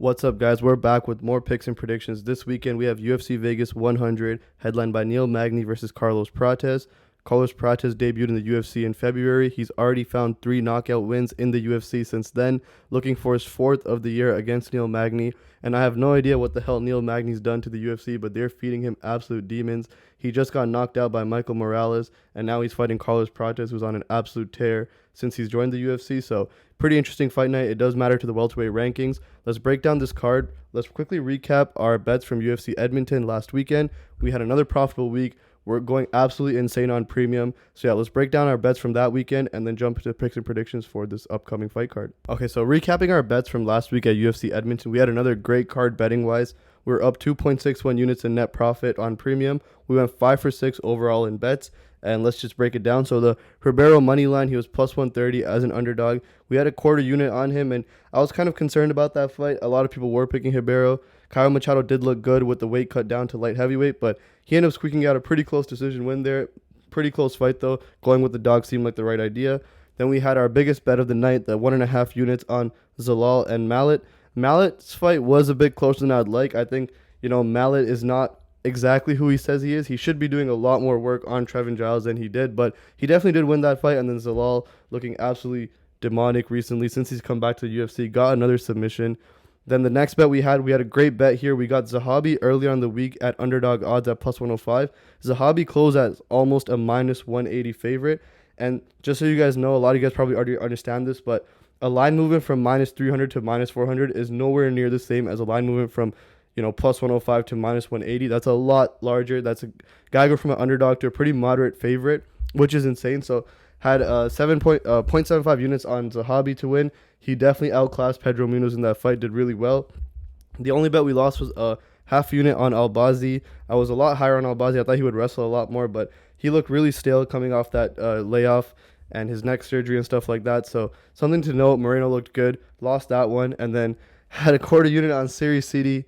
What's up, guys? We're back with more picks and predictions. This weekend, we have UFC Vegas 100, headlined by Neil Magny versus Carlos Prates. Carlos Prates debuted in the UFC in February. He's already found 3 knockout wins in the UFC since then, looking for his 4th of the year against Neil Magny. And I have no idea what the hell Neil Magny's done to the UFC, but they're feeding him absolute demons. He just got knocked out by Michael Morales, and now he's fighting Carlos Prates, who's on an absolute tear since he's joined the UFC. So pretty interesting fight night. It does matter to the welterweight rankings. Let's break down this card. Let's quickly recap our bets from UFC Edmonton last weekend. We had another profitable week. We're going absolutely insane on premium. So yeah, let's break down our bets from that weekend and then jump into picks and predictions for this upcoming fight card. Okay, so recapping our bets from last week at UFC Edmonton, we had another great card betting wise. We're up 2.61 units in net profit on premium. We went 5 for 6 overall in bets. And let's just break it down. So the Ribeiro money line, he was plus 130 as an underdog. We had a quarter unit on him, and I was kind of concerned about that fight. A lot of people were picking Ribeiro. Kyle Machado did look good with the weight cut down to light heavyweight, but he ended up squeaking out a pretty close decision win there. Pretty close fight, though. Going with the dog seemed like the right idea. Then we had our biggest bet of the night, the 1.5 units on Zalal and Mallet. Mallet's fight was a bit closer than I'd like. I think, Mallet is not exactly who he says he is. He should be doing a lot more work on Trevin Giles than he did, but he definitely did win that fight. And then Zalal looking absolutely demonic recently since he's come back to the UFC, got another submission. Then the next bet we had a great bet here. We got Zahabi earlier on the week at underdog odds at plus 105. Zahabi closed at almost a minus 180 favorite. And just so you guys know, a lot of you guys probably already understand this, but a line movement from minus 300 to minus 400 is nowhere near the same as a line movement from plus 105 to minus 180. That's a lot larger. That's a guy go from an underdog to a pretty moderate favorite, which is insane. So had 0.75 units on Zahabi to win. He definitely outclassed Pedro Munoz in that fight, did really well. The only bet we lost was a half unit on Albazi. I was a lot higher on Albazi. I thought he would wrestle a lot more, but he looked really stale coming off that layoff and his neck surgery and stuff like that. So something to note, Moreno looked good, lost that one, and then had a quarter unit on Series CD.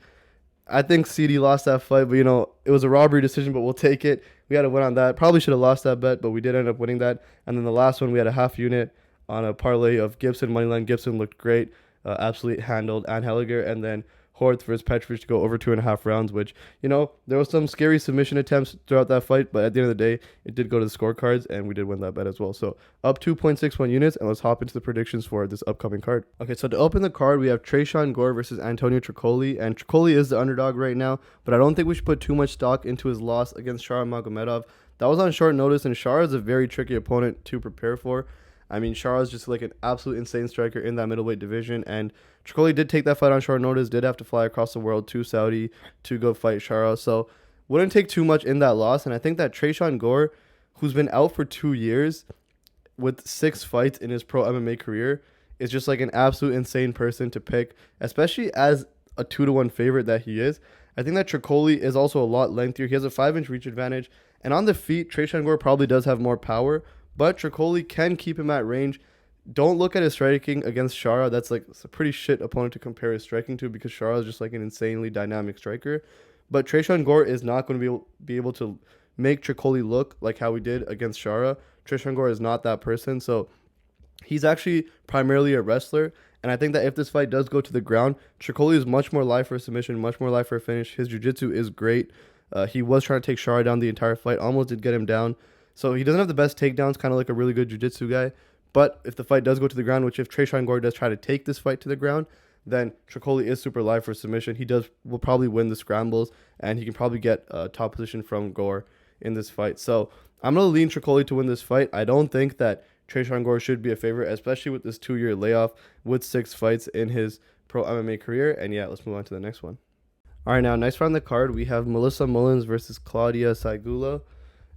I think CD lost that fight, but it was a robbery decision, but we'll take it. We had a win on that. Probably should have lost that bet, but we did end up winning that. And then the last one, we had a half unit on a parlay of Gibson moneyline. Gibson looked great, absolutely handled Anheliger, and then Horth versus Petrovic to go over 2.5 rounds, which, there was some scary submission attempts throughout that fight, but at the end of the day, it did go to the scorecards, and we did win that bet as well. So up 2.61 units, and let's hop into the predictions for this upcoming card. Okay, so to open the card, we have Tresean Gore versus Antonio Trocoli, and Trocoli is the underdog right now, but I don't think we should put too much stock into his loss against Shara Magomedov. That was on short notice, and Shara is a very tricky opponent to prepare for. I mean, Shara is just like an absolute insane striker in that middleweight division, and Trocoli did take that fight on short notice, did have to fly across the world to Saudi to go fight Shara, so wouldn't take too much in that loss. And I think that Tresean Gore, who's been out for 2 years with 6 fights in his pro MMA career, is just like an absolute insane person to pick, especially as a 2-1 favorite that he is. I think that Trocoli is also a lot lengthier. He has a 5-inch reach advantage, and on the feet, Tresean Gore probably does have more power, but Trocoli can keep him at range. Don't look at his striking against Shara. That's like a pretty shit opponent to compare his striking to because Shara is just like an insanely dynamic striker. But Tresean Gore is not going to be able to make Trocoli look like how he did against Shara. Tresean Gore is not that person. So he's actually primarily a wrestler. And I think that if this fight does go to the ground, Trocoli is much more live for a submission, much more live for a finish. His jiu-jitsu is great. He was trying to take Shara down the entire fight. Almost did get him down. So he doesn't have the best takedowns, kind of like a really good jiu-jitsu guy. But if the fight does go to the ground, which if Tresean Gore does try to take this fight to the ground, then Trocoli is super live for submission. Will probably win the scrambles, and he can probably get a top position from Gore in this fight. So I'm going to lean Trocoli to win this fight. I don't think that Tresean Gore should be a favorite, especially with this 2-year layoff with 6 fights in his pro MMA career. And yeah, let's move on to the next one. All right, now, next round the card, we have Melissa Mullins versus Klaydia Sygula.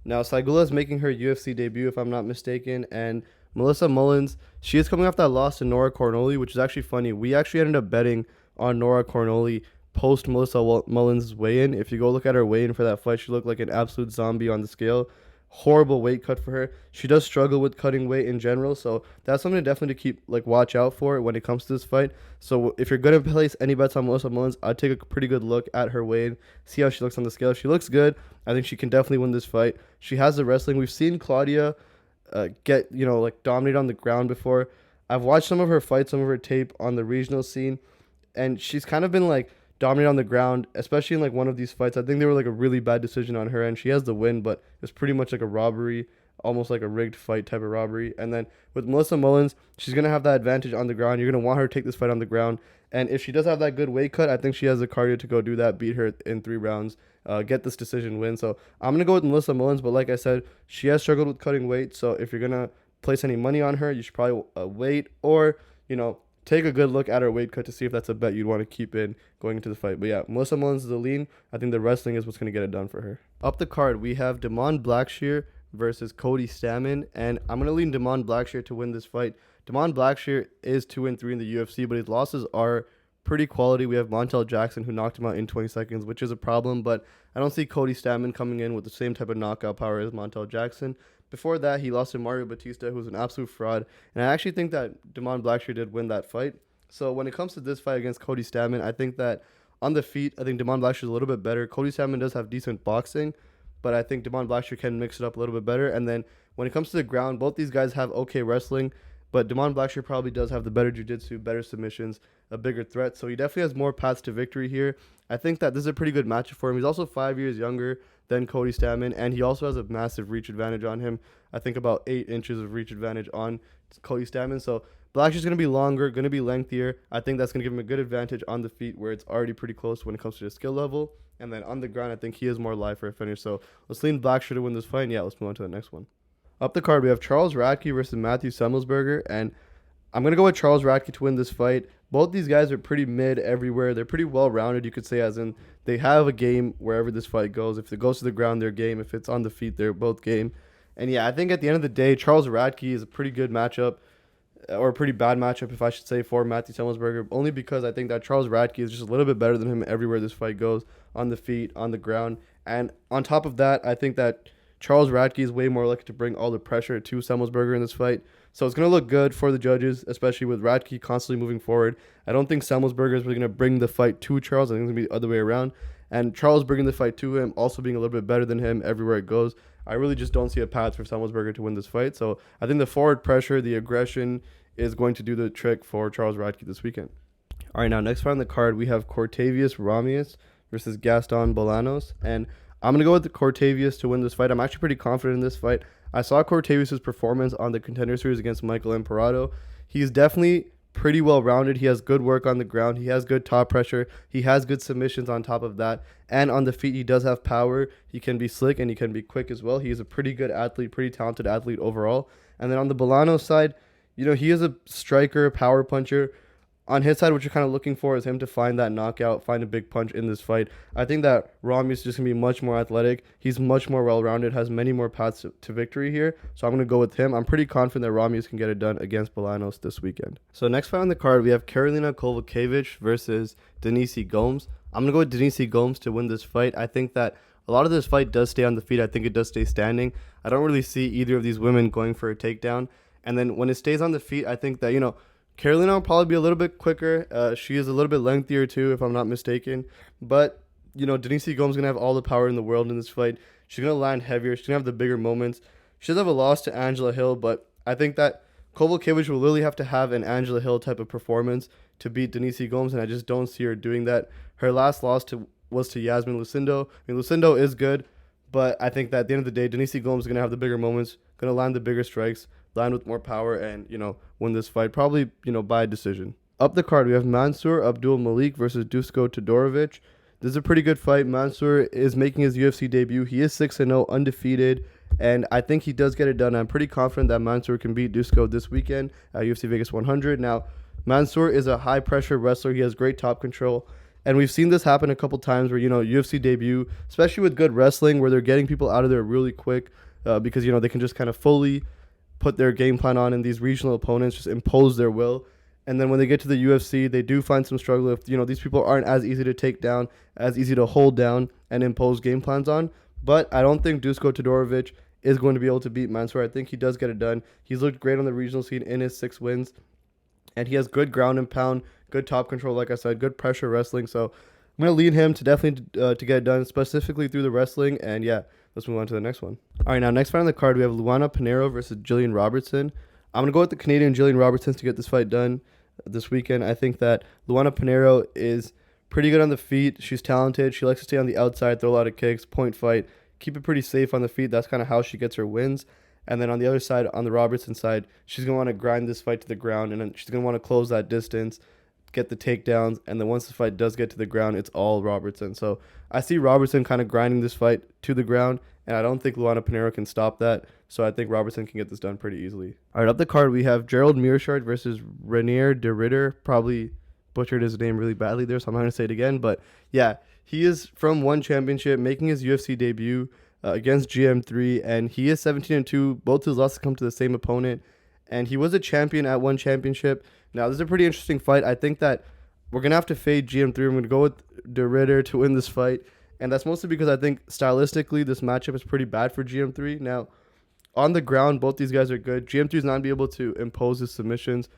Now, Sygula is making her UFC debut, if I'm not mistaken, and Melissa Mullins, she is coming off that loss to Nora Cornoli, which is actually funny. We actually ended up betting on Nora Cornoli post Melissa Mullins' weigh-in. If you go look at her weigh-in for that fight, she looked like an absolute zombie on the scale. Horrible weight cut for her. She does struggle with cutting weight in general, so that's something definitely to keep watch out for when it comes to this fight. So if you're going to place any bets on Melissa Mullins, I'd take a pretty good look at her weigh-in, see how she looks on the scale. She looks good. I think she can definitely win this fight. She has the wrestling. We've seen Klaydia get, dominate on the ground before. I've watched some of her fights, some of her tape on the regional scene. and she's kind of been like dominant on the ground, especially in like one of these fights. I think they were like a really bad decision on her end. She has the win, but it's pretty much like a robbery, almost like a rigged fight type of robbery. And then with Melissa Mullins, she's gonna have that advantage on the ground. You're gonna want her to take this fight on the ground, and if she does have that good weight cut, I think she has the cardio to go do that, beat her in 3 rounds, get this decision win. So I'm gonna go with Melissa Mullins, but like I said, she has struggled with cutting weight. So if you're gonna place any money on her, you should probably wait, or take a good look at her weight cut to see if that's a bet you'd want to keep in going into the fight. But yeah, Melissa Mullins is a lean. I think the wrestling is what's going to get it done for her. Up the card, we have Blackshear versus Cody Stamann, and I'm going to lean Blackshear to win this fight. Blackshear is 2-3 in the UFC, but his losses are pretty quality. We have Montel Jackson, who knocked him out in 20 seconds, which is a problem, but I don't see Cody Stamann coming in with the same type of knockout power as Montel Jackson. Before that, he lost to Mario Batista, who's an absolute fraud. And I actually think that Blackshear did win that fight. So when it comes to this fight against Cody Stamann, I think that on the feet, I think Blackshear is a little bit better. Cody Stamann does have decent boxing, but I think Blackshear can mix it up a little bit better. And then when it comes to the ground, both these guys have okay wrestling, but Blackshear probably does have the better jiu-jitsu, better submissions, a bigger threat. So he definitely has more paths to victory here. I think that this is a pretty good matchup for him. He's also 5 years younger than Cody Stamann, and he also has a massive reach advantage on him. I think about 8 inches of reach advantage on Cody Stamann. So Blackshear's going to be longer, going to be lengthier. I think that's going to give him a good advantage on the feet, where it's already pretty close when it comes to the skill level. And then on the ground, I think he is more live for a finish. So let's lean Blackshear to win this fight. And yeah, let's move on to the next one. Up the card, we have Charles Radtke versus Matthew Semelsberger, and I'm going to go with Charles Radtke to win this fight. Both these guys are pretty mid everywhere. They're pretty well-rounded, you could say, as in they have a game wherever this fight goes. If it goes to the ground, they're game. If it's on the feet, they're both game. And yeah, I think at the end of the day, Charles Radtke is a pretty good matchup, or a pretty bad matchup, if I should say, for Matthew Semelsberger, only because I think that Charles Radtke is just a little bit better than him everywhere this fight goes, on the feet, on the ground. And on top of that, I think that Charles Radtke is way more likely to bring all the pressure to Semelsberger in this fight. So it's going to look good for the judges, especially with Radtke constantly moving forward. I don't think Semelsberger is really going to bring the fight to Charles. I think it's going to be the other way around. And Charles bringing the fight to him, also being a little bit better than him everywhere it goes. I really just don't see a path for Semelsberger to win this fight. So I think the forward pressure, the aggression is going to do the trick for Charles Radtke this weekend. All right, now next fight on the card, we have Cortavious Romious versus Gaston Bolanos. And I'm going to go with the Cortavious to win this fight. I'm actually pretty confident in this fight. I saw Cortavious' performance on the Contender Series against Michael Imperato. He's definitely pretty well-rounded. He has good work on the ground. He has good top pressure. He has good submissions on top of that. And on the feet, he does have power. He can be slick and he can be quick as well. He is a pretty good athlete, pretty talented athlete overall. And then on the Bolanos side, he is a striker, power puncher. On his side, what you're kind of looking for is him to find that knockout, find a big punch in this fight. I think that Romious is just going to be much more athletic. He's much more well-rounded, has many more paths to victory here. So I'm going to go with him. I'm pretty confident that Romious can get it done against Bolanos this weekend. So next fight on the card, we have Karolina Kowalkiewicz versus Denise Gomes. I'm going to go with Denise Gomes to win this fight. I think that a lot of this fight does stay on the feet. I think it does stay standing. I don't really see either of these women going for a takedown. And then when it stays on the feet, I think that, Karolina will probably be a little bit quicker. She is a little bit lengthier too, if I'm not mistaken. But, Denise Gomes is going to have all the power in the world in this fight. She's going to land heavier. She's going to have the bigger moments. She does have a loss to Angela Hill, but I think that Kowalkiewicz will really have to have an Angela Hill type of performance to beat Denise Gomes, and I just don't see her doing that. Her last loss was to Yasmin Lucindo. Lucindo is good, but I think that at the end of the day, Denise Gomes is going to have the bigger moments, going to land the bigger strikes, land with more power, and, win this fight, probably, by decision. Up the card, we have Mansur Abdul-Malik versus Dusko Todorovic. This is a pretty good fight. Mansur is making his UFC debut. He is 6-0, undefeated, and I think he does get it done. I'm pretty confident that Mansur can beat Dusko this weekend at UFC Vegas 100. Now, Mansur is a high-pressure wrestler. He has great top control, and we've seen this happen a couple times where, UFC debut, especially with good wrestling, where they're getting people out of there really quick because, they can just kind of fully put their game plan on, and these regional opponents just impose their will. And then when they get to the UFC, they do find some struggle if, these people aren't as easy to take down, as easy to hold down and impose game plans on. But I don't think Dusko Todorovic is going to be able to beat Mansur. I think he does get it done. He's looked great on the regional scene in his 6 wins. And he has good ground and pound, good top control, like I said, good pressure wrestling. So I'm going to lead him to definitely to get it done, specifically through the wrestling. And yeah, let's move on to the next one. All right, now next fight on the card, we have Luana Pinheiro versus Gillian Robertson. I'm going to go with the Canadian Gillian Robertson to get this fight done. this weekend. I think that Luana Pinheiro is pretty good on the feet. She's talented. She likes to stay on the outside, throw a lot of kicks, point fight, keep it pretty safe on the feet. That's kind of how she gets her wins. And then on the other side, on the Robertson side, she's going to want to grind this fight to the ground, and then she's going to want to close that distance, get the takedowns, and then once the fight does get to the ground, it's all Robertson. So I see Robertson kind of grinding this fight to the ground, and I don't think Luana Pinheiro can stop that. So I think Robertson can get this done pretty easily. All right, up the card, we have Gerald Meerschaert versus Renier de Ridder. Probably butchered his name really badly there, so I'm not going to say it again. But yeah, he is from one championship, making his UFC debut against GM3, and he is 17-2. Both his losses come to the same opponent, and he was a champion at one championship. Now, this is a pretty interesting fight. I think that we're going to have to fade GM3. I'm going to go with de Ridder to win this fight, and that's mostly because I think stylistically this matchup is pretty bad for GM3. Now, on the ground, both these guys are good. GM3 is not going to be able to impose his submissions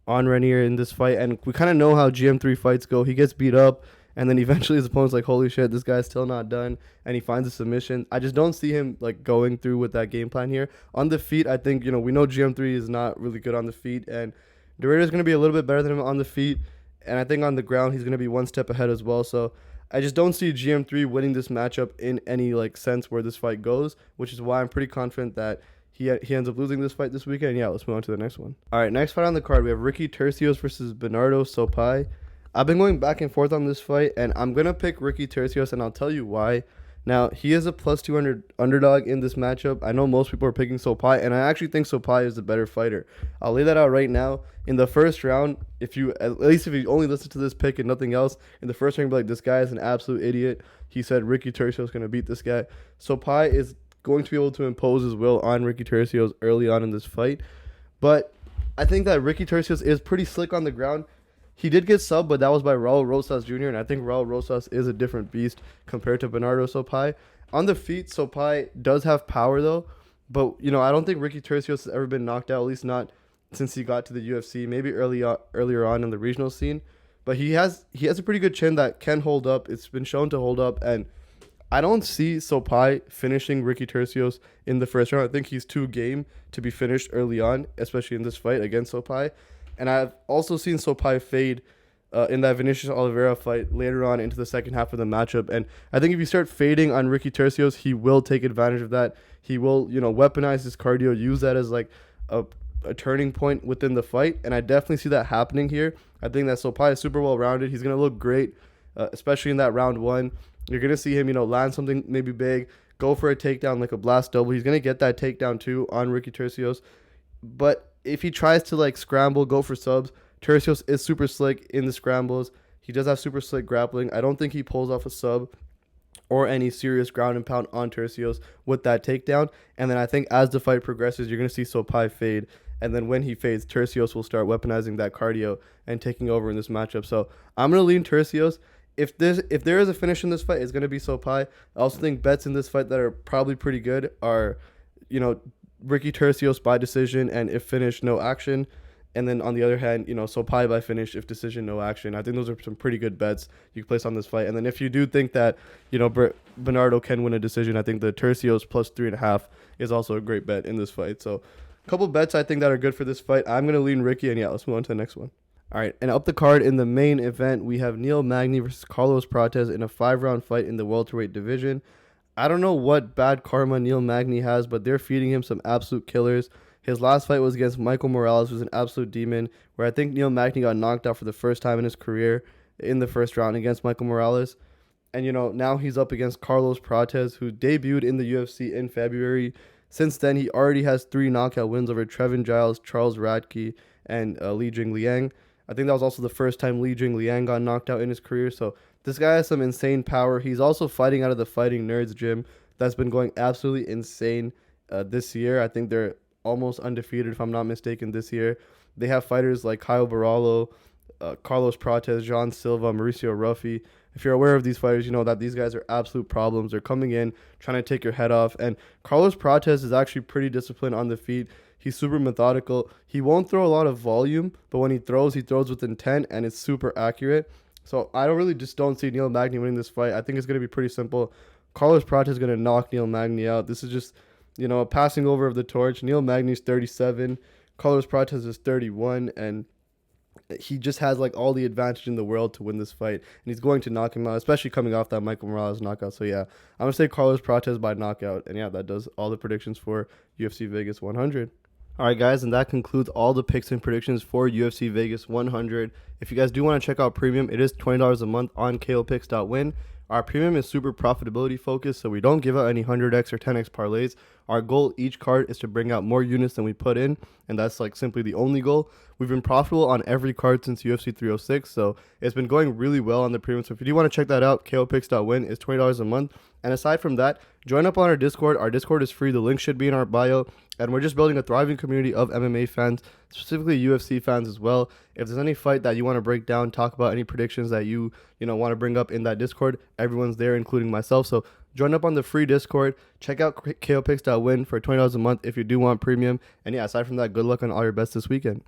on Renier in this fight, and we kind of know how GM3 fights go. He gets beat up, and then eventually his opponent's like, holy shit, this guy's still not done, and he finds a submission. I just don't see him like going through with that game plan here. On the feet, I think, we know GM3 is not really good on the feet, and de Ridder is going to be a little bit better than him on the feet, and I think on the ground he's going to be one step ahead as well. So I just don't see GM3 winning this matchup in any like sense where this fight goes, which is why I'm pretty confident that he ends up losing this fight this weekend. Yeah, let's move on to the next one. All right, next fight on the card, we have Ricky Turcios versus Bernardo Sopai. I've been going back and forth on this fight, and I'm going to pick Ricky Turcios, and I'll tell you why. Now, he is a plus 200 underdog in this matchup. I know most people are picking Sopai, and I actually think Sopai is the better fighter. I'll lay that out right now. In the first round, at least if you only listen to this pick and nothing else, in the first round, you'll be like, this guy is an absolute idiot. He said Ricky Turcios is going to beat this guy. Sopai is going to be able to impose his will on Ricky Turcios early on in this fight. But I think that Ricky Turcios is pretty slick on the ground. He did get subbed, but that was by Raul Rosas Jr., and I think Raul Rosas is a different beast compared to Bernardo Sopai. On the feet, Sopai does have power, though, but, I don't think Ricky Turcios has ever been knocked out, at least not since he got to the UFC, maybe earlier on in the regional scene. But he has a pretty good chin that can hold up. It's been shown to hold up, and I don't see Sopai finishing Ricky Turcios in the first round. I think he's too game to be finished early on, especially in this fight against Sopai. And I've also seen Sopai fade in that Vinicius Oliveira fight later on into the second half of the matchup. And I think if you start fading on Ricky Turcios, he will take advantage of that. He will, weaponize his cardio, use that as like a turning point within the fight. And I definitely see that happening here. I think that Sopai is super well-rounded. He's going to look great, especially in that round one. You're going to see him, land something maybe big, go for a takedown like a blast double. He's going to get that takedown too on Ricky Turcios. But if he tries to scramble, go for subs, Turcios is super slick in the scrambles. He does have super slick grappling. I don't think he pulls off a sub or any serious ground and pound on Turcios with that takedown. And then I think as the fight progresses, you're going to see Sopai fade. And then when he fades, Turcios will start weaponizing that cardio and taking over in this matchup. So I'm going to lean Turcios. If there is a finish in this fight, it's going to be Sopai. I also think bets in this fight that are probably pretty good are, Ricky Turcios by decision, and if finish, no action. And then on the other hand, Sopai by finish, if decision, no action. I think those are some pretty good bets you can place on this fight. And then if you do think that, Bernardo can win a decision, I think the Turcios plus 3.5 is also a great bet in this fight. So a couple bets I think that are good for this fight. I'm going to lean Ricky, and yeah, let's move on to the next one. All right, and up the card in the main event, we have Neil Magny versus Carlos Prates in a 5-round fight in the welterweight division. I don't know what bad karma Neil Magny has, but they're feeding him some absolute killers. His last fight was against Michael Morales, who's an absolute demon, where I think Neil Magny got knocked out for the first time in his career in the first round against Michael Morales. And, now he's up against Carlos Prates, who debuted in the UFC in February. Since then, he already has 3 knockout wins over Trevin Giles, Charles Radtke, and Li Jingliang. I think that was also the first time Li Jingliang got knocked out in his career, so this guy has some insane power. He's also fighting out of the Fighting Nerds gym that's been going absolutely insane this year. I think they're almost undefeated, if I'm not mistaken, this year. They have fighters like Kyle Barallo, Carlos Prates, John Silva, Mauricio Ruffy. If you're aware of these fighters, you know that these guys are absolute problems. They're coming in, trying to take your head off. And Carlos Prates is actually pretty disciplined on the feet. He's super methodical. He won't throw a lot of volume, but when he throws with intent, and it's super accurate. So I don't see Neil Magny winning this fight. I think it's going to be pretty simple. Carlos Prates is going to knock Neil Magny out. This is just, a passing over of the torch. Neil Magny's 37. Carlos Prates is 31. And he just has like all the advantage in the world to win this fight, and he's going to knock him out, especially coming off that Michael Morales knockout. So yeah, I'm gonna say Carlos Prates by knockout, and yeah, that does all the predictions for UFC Vegas 100. All right, guys, and that concludes all the picks and predictions for UFC Vegas 100. If you guys do want to check out Premium, it is $20 a month on kopicks.win. Our Premium is super profitability focused, so we don't give out any 100x or 10x parlays. Our goal each card is to bring out more units than we put in, and that's like simply the only goal. We've been profitable on every card since UFC 306, so it's been going really well on the Premium. So if you do want to check that out, kopicks.win is $20 a month. And aside from that, join up on our Discord. Our Discord is free. The link should be in our bio. And we're just building a thriving community of MMA fans, specifically UFC fans as well. If there's any fight that you want to break down, talk about any predictions that you want to bring up in that Discord, everyone's there, including myself. So join up on the free Discord. Check out kopicks.win for $20 a month if you do want Premium. And yeah, aside from that, good luck on all your bets this weekend.